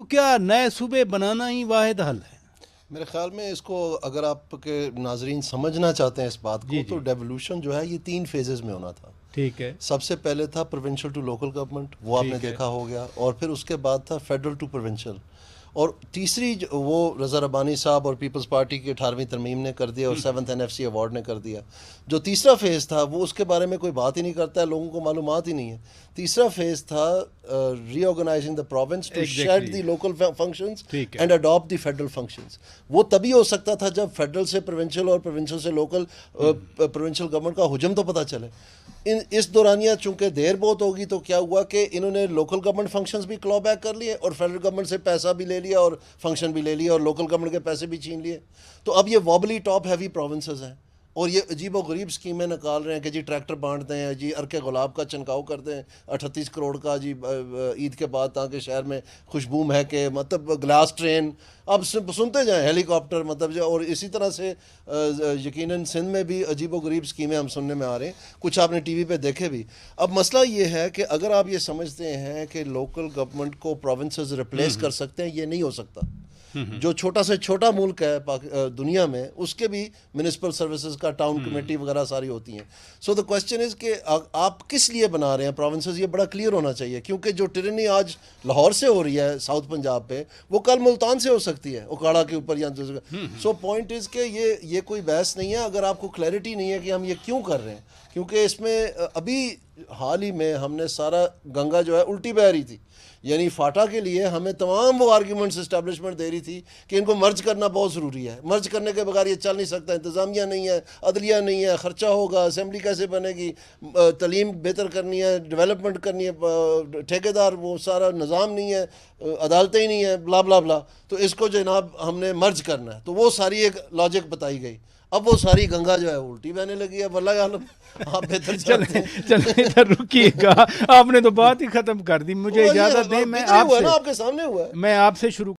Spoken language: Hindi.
क्या नए सूबे बनाना ही वाहिद हल है? मेरे ख्याल में इसको अगर आपके नाजरीन समझना चाहते हैं इस बात को, तो डेवोल्यूशन जो है ये 3 फेजेस में होना था। ठीक है। सबसे पहले था प्रोविंशियल टू लोकल गवर्नमेंट, वो आपने देखा हो गया, और फिर उसके बाद था फेडरल टू प्रोविंशियल, और तीसरी वो रज़ा रब्बानी साहब और पीपल्स पार्टी की 18वीं तरमीम ने कर दिया और 7th NFC अवार्ड ने कर दिया। जो तीसरा फेज़ था वो उसके बारे में कोई बात ही नहीं करता है, लोगों को मालूमात ही नहीं है। तीसरा फेज़ था reorganising the province to shed the local functions and adopt the federal functions. वो तभी हो सकता था जब फेडरल से प्रोविंशियल और प्रोविंशियल से लोकल प्रोविंशियल गवर्नमेंट का हुजम तो पता चले। इस दौरानिया चूंकि देर बहुत होगी, तो क्या हुआ कि इन्होंने लोकल गवर्नमेंट फंक्शंस भी क्लॉ बैक कर लिए और फेडरल गवर्नमेंट से पैसा भी ले लिया और फंक्शन भी ले लिया और लोकल गवर्नमेंट के पैसे भी छीन लिए। तो अब ये वॉबली टॉप हैवी प्रोविंसेस हैं और ये अजीब व गरीब स्कीमें निकाल रहे हैं कि जी ट्रैक्टर बांटते हैं, जी अर्के गुलाब का चनकाव करते हैं 38 करोड़ का जी ईद के बाद, ताकि शहर में खुशबू महके, मतलब ग्लास ट्रेन अब सुनते जाएं, हेलीकॉप्टर, मतलब जो, और इसी तरह से यकीनन सिंध में भी अजीब व गरीब स्कीमें हम सुनने में आ रहे हैं, कुछ आपने टीवी पे देखे भी। अब मसला ये है कि अगर आप ये समझते हैं कि लोकल गवर्नमेंट को प्रोविंसेस रिप्लेस कर सकते हैं, ये नहीं हो सकता। जो छोटा से छोटा मुल्क है दुनिया में, उसके भी म्यूनिसिपल सर्विसेज का टाउन कमेटी वगैरह सारी होती हैं। सो द क्वेश्चन इज़ कि आप किस लिए बना रहे हैं प्रोविंसेस, ये बड़ा क्लियर होना चाहिए, क्योंकि जो टिरनी आज लाहौर से हो रही है साउथ पंजाब पे, वो कल मुल्तान से हो सकती है उकाड़ा के ऊपर या। सो पॉइंट इज़ कि ये कोई बहस नहीं है अगर आपको क्लैरिटी नहीं है कि हम ये क्यों कर रहे हैं। क्योंकि इसमें अभी हाल ही में हमने सारा गंगा जो है उल्टी बह रही थी, यानी फाटा के लिए हमें तमाम वो आर्ग्यूमेंट्स इस्टेब्लिशमेंट दे रही थी कि इनको मर्ज करना बहुत ज़रूरी है, मर्ज करने के बगैर ये चल नहीं सकता, इंतज़ामिया नहीं है, अदलिया नहीं है, ख़र्चा होगा, असेंबली कैसे बनेगी, तालीम बेहतर करनी है, डेवलपमेंट करनी है, ठेकेदार वो सारा निज़ाम नहीं है, अदालतें ही नहीं है, ब्ला ब्ला ब्ला। तो इसको जनाब हमने मर्ज करना है, तो वो सारी एक लॉजिक बताई गई। अब वो सारी गंगा जो है उल्टी बहने लगी है। वल्लाह आलम, आप बेहतर जानते हैं। चले इधर रुकिएगा, आपने तो बात ही खत्म कर दी। मुझे इजाजत दें, मैं आपसे, आपके सामने हुआ है, मैं आपसे शुरू